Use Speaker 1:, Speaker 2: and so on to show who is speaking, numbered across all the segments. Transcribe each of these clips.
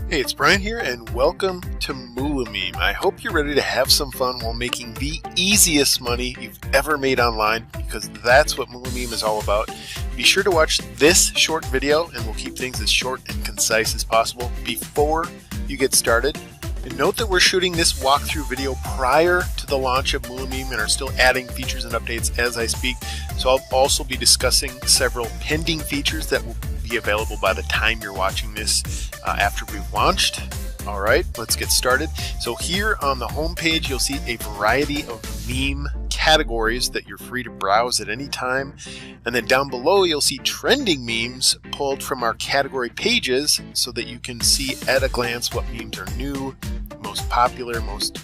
Speaker 1: Hey, it's Brian here, and welcome to Moola Meme. I hope you're ready to have some fun while making the easiest money you've ever made online, because that's what Moola Meme is all about. Be sure to watch this short video, and we'll keep things as short and concise as possible before you get started. And note that we're shooting this walkthrough video prior to the launch of Moola Meme and are still adding features and updates as I speak. So I'll also be discussing several pending features that will be available by the time you're watching this after we've launched. All right, let's get started. So here on the home page, you'll see a variety of meme categories that you're free to browse at any time. And then down below, you'll see trending memes pulled from our category pages so that you can see at a glance what memes are new, most popular, most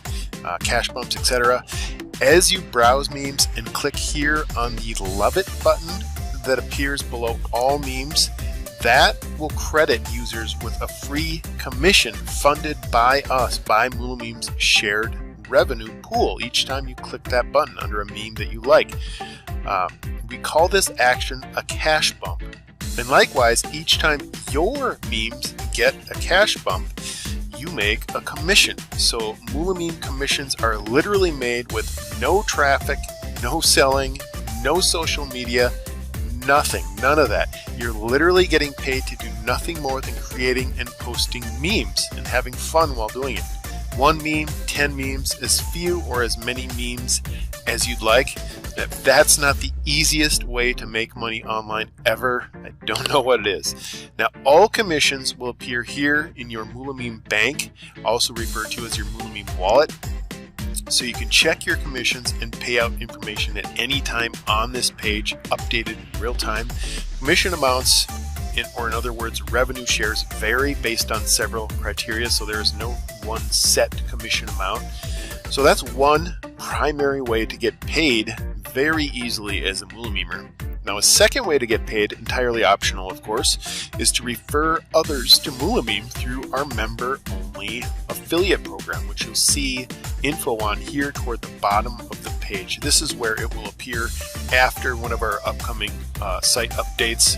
Speaker 1: cash bumps, etc. As you browse memes and click here on the Love It button that appears below all memes, that will credit users with a free commission funded by us, by Moola Meme's shared revenue pool each time you click that button under a meme that you like. We call this action a cash bump. And likewise, each time your memes get a cash bump, you make a commission. So Moola Meme commissions are literally made with no traffic, no selling, no social media, nothing, none of that. You're literally getting paid to do nothing more than creating and posting memes and having fun while doing it. One meme, 10 memes, as few or as many memes as you'd like. If that's not the easiest way to make money online ever, I don't know what it is. Now, all commissions will appear here in your Moola Meme bank, also referred to as your Moola Meme wallet. So you can check your commissions and pay out information at any time on this page, updated in real time. Commission amounts, or in other words, revenue shares, vary based on several criteria, so there is no one set commission amount. So that's one primary way to get paid very easily as a Moola Memer. Now, a second way to get paid, entirely optional of course, is to refer others to Moola Meme through our member-only affiliate program, which you'll see info on here toward the bottom of the page. This is where it will appear after one of our upcoming site updates,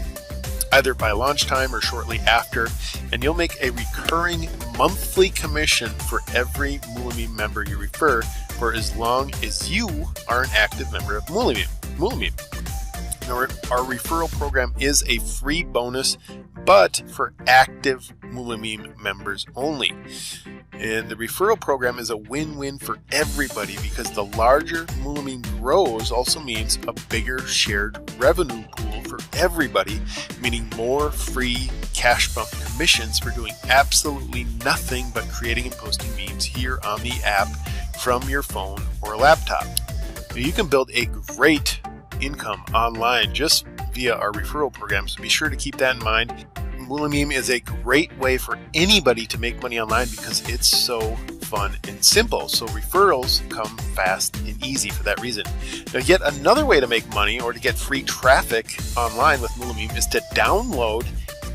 Speaker 1: either by launch time or shortly after, and you'll make a recurring monthly commission for every Moola Meme member you refer for as long as you are an active member of Moola Meme. Now, our referral program is a free bonus, but for active Moola Meme members only. And the referral program is a win-win for everybody, because the larger Moola Meme grows also means a bigger shared revenue pool for everybody, meaning more free cash bump commissions for doing absolutely nothing but creating and posting memes here on the app from your phone or laptop. Now, you can build a great income online just via our referral program, so be sure to keep that in mind. Moola Meme is a great way for anybody to make money online because it's so fun and simple. So referrals come fast and easy for that reason. Now, yet another way to make money or to get free traffic online with Moola Meme is to download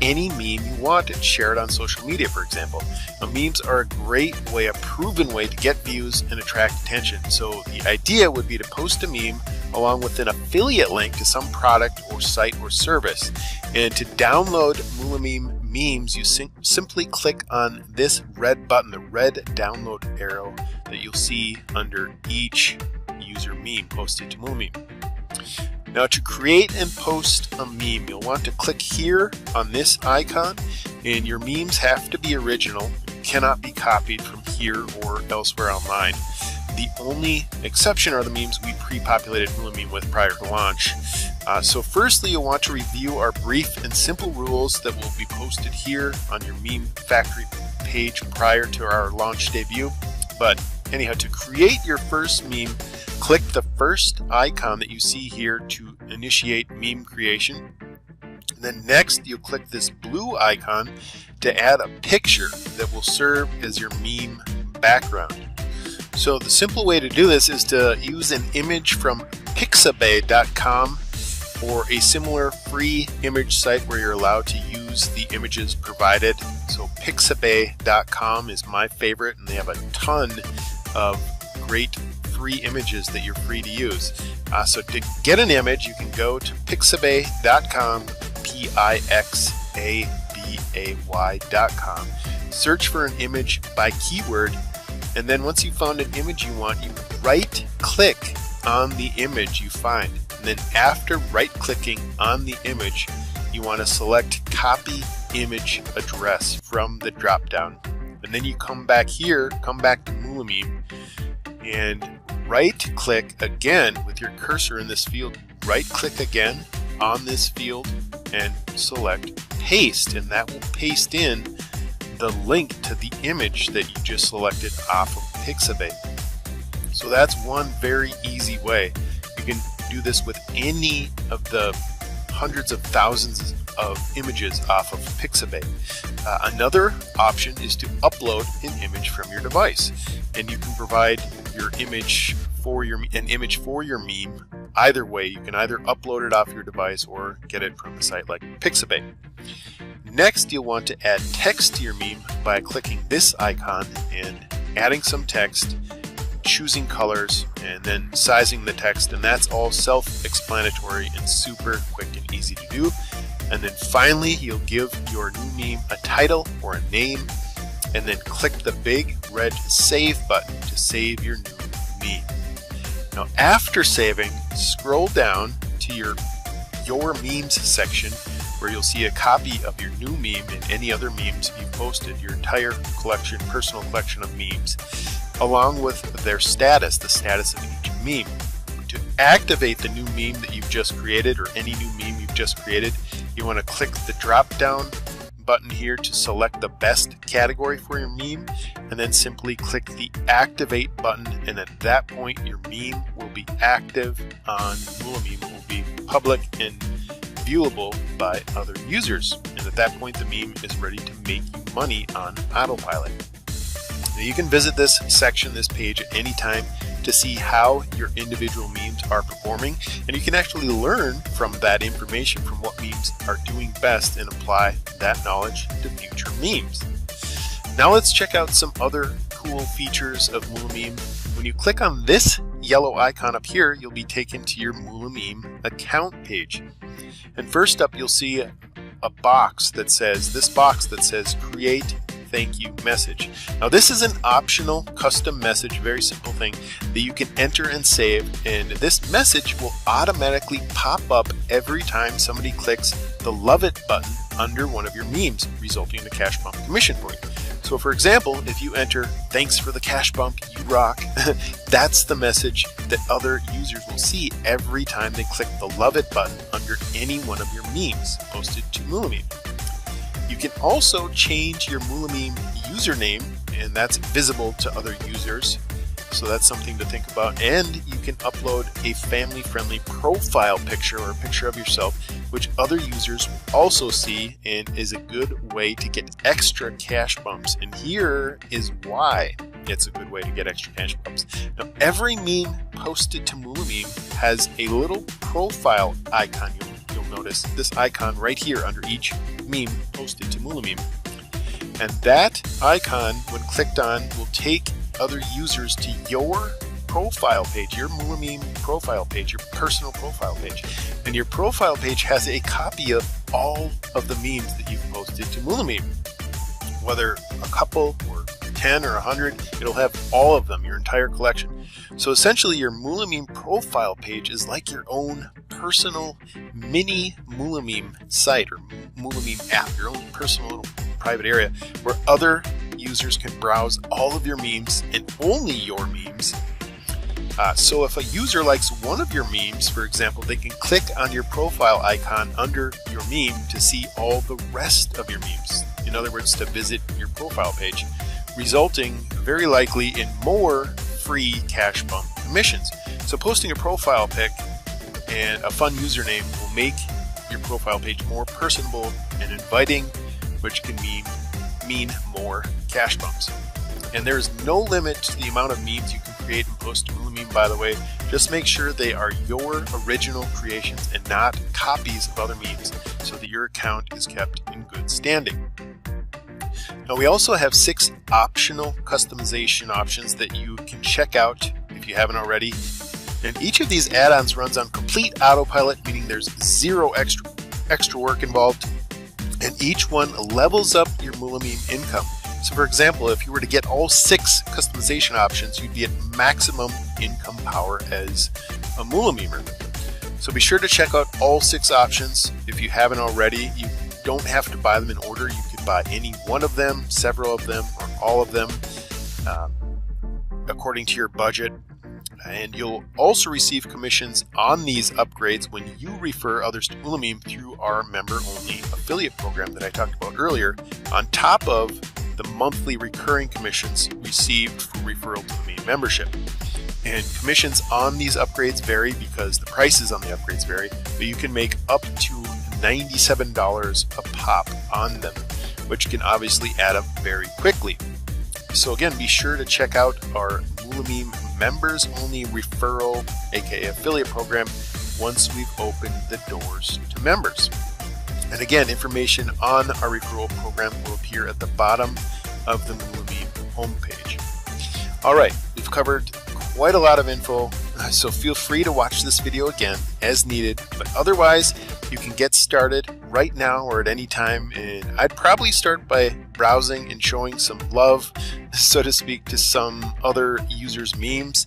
Speaker 1: any meme you want and share it on social media, for example. Now, memes are a great way, a proven way to get views and attract attention. So the idea would be to post a meme along with an affiliate link to some product or site or service. And to download Moola Meme memes, you simply click on this red button, the red download arrow that you'll see under each user meme posted to Moola Meme. Now, to create and post a meme, you'll want to click here on this icon, and your memes have to be original, cannot be copied from here or elsewhere online. The only exception are the memes we pre-populated Moola Meme with prior to launch. So firstly, you'll want to review our brief and simple rules that will be posted here on your meme factory page prior to our launch debut. But anyhow, to create your first meme, click the first icon that you see here to initiate meme creation. And then next, you'll click this blue icon to add a picture that will serve as your meme background. So the simple way to do this is to use an image from pixabay.com or a similar free image site where you're allowed to use the images provided. So pixabay.com is my favorite, and they have a ton of great free images that you're free to use. So to get an image, you can go to pixabay.com, pixabay.com, search for an image by keyword, and then once you've found an image you want, you right click on the image you find. And then after right clicking on the image, you want to select copy image address from the drop down. And then you come back here, come back to MoolaMeme, and right click again with your cursor in this field, right click again on this field and select paste, and that will paste in the link to the image that you just selected off of Pixabay. So that's one very easy way. You can do this with any of the hundreds of thousands of images off of Pixabay. Another option is to upload an image from your device, and you can provide your image for an image for your meme. Either way, you can either upload it off your device or get it from a site like Pixabay. Next, you'll want to add text to your meme by clicking this icon and adding some text, choosing colors, and then sizing the text, and that's all self-explanatory and super quick and easy to do. And then finally, you'll give your new meme a title or a name, and then click the big red save button to save your new meme. Now after saving, scroll down to your memes section, where you'll see a copy of your new meme and any other memes you've posted, your entire collection, personal collection of memes, along with their status, the status of each meme. To activate the new meme that you've just created, or any new meme you've just created, you want to click the drop down button here to select the best category for your meme, and then simply click the activate button, and at that point your meme will be active on MoolaMeme, will be public and viewable by other users, and at that point the meme is ready to make you money on autopilot. Now you can visit this section, this page, at any time to see how your individual memes are performing, and you can actually learn from that information, from what memes are doing best, and apply that knowledge to future memes. Now let's check out some other cool features of MoolaMeme. When you click on this yellow icon up here, you'll be taken to your MoolaMeme account page. And first up, you'll see a box that says, create thank you message. Now this is an optional custom message, very simple thing that you can enter and save, and this message will automatically pop up every time somebody clicks the love it button under one of your memes, resulting in a cash bump commission for you. So for example, if you enter thanks for the cash bump, you rock, that's the message that other users will see every time they click the love it button under any one of your memes posted to MoolaMeme. You can also change your MoolaMeme username, and that's visible to other users, so that's something to think about. And you can upload a family-friendly profile picture, or a picture of yourself, which other users will also see, and is a good way to get extra cash bumps. And here is why it's a good way to get extra cash bumps. Now every meme posted to MoolaMeme has a little profile icon. You'll notice this icon right here under each meme posted to MoolaMeme, and that icon, when clicked on, will take other users to your profile page, your MoolaMeme profile page, your personal profile page. And your profile page has a copy of all of the memes that you've posted to MoolaMeme, whether a couple or 10 or 100, it'll have all of them, your entire collection. So essentially your MoolaMeme profile page is like your own personal mini MoolaMeme site, or MoolaMeme app, your own personal little private area where other users can browse all of your memes, and only your memes. So if a user likes one of your memes, for example, they can click on your profile icon under your meme to see all the rest of your memes. In other words, to visit your profile page, resulting very likely in more free cash bump commissions. So posting a profile pic and a fun username will make your profile page more personable and inviting, which can mean more cash bumps. And there is no limit to the amount of memes you can create and post to MoolaMeme, by the way. Just make sure they are your original creations and not copies of other memes, so that your account is kept in good standing. Now we also have 6 optional customization options that you can check out if you haven't already. And each of these add-ons runs on complete autopilot, meaning there's zero extra work involved. And each one levels up your MoolaMeme income. So for example, if you were to get all 6 customization options, you'd be at maximum income power as a Moola Memer. So be sure to check out all 6 options. If you haven't already, you don't have to buy them in order. You could buy any one of them, several of them, or all of them, according to your budget. And you'll also receive commissions on these upgrades when you refer others to MoolaMeme through our member-only affiliate program that I talked about earlier, on top of the monthly recurring commissions received for referral to the Meme membership. And commissions on these upgrades vary because the prices on the upgrades vary, but you can make up to $97 a pop on them, which can obviously add up very quickly. So again, be sure to check out our MoolaMeme members only referral, aka affiliate program, once we've opened the doors to members. And again, information on our referral program will appear at the bottom of the MoolaMeme homepage. Alright, we've covered quite a lot of info, so feel free to watch this video again as needed, but otherwise you can get started right now or at any time, and I'd probably start by browsing and showing some love, so to speak, to some other users' memes,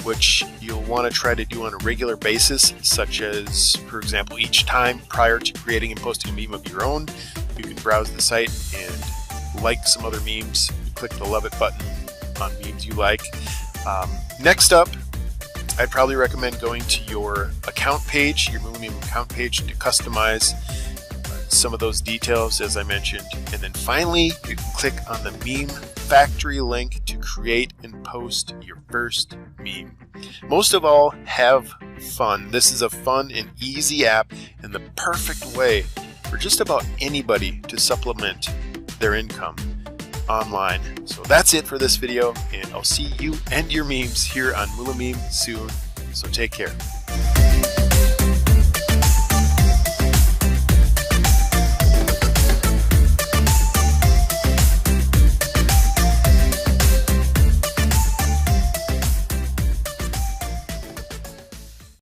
Speaker 1: which you'll want to try to do on a regular basis, such as, for example, each time prior to creating and posting a meme of your own, you can browse the site and like some other memes. You click the love it button on memes you like. Next up, I'd probably recommend going to your account page, your MoolaMeme account page, to customize some of those details as I mentioned. And then finally, you can click on the meme factory link to create and post your first meme. Most of all, have fun. This is a fun and easy app and the perfect way for just about anybody to supplement their income online. So that's it for this video, and I'll see you and your memes here on MoolaMeme soon. So take care.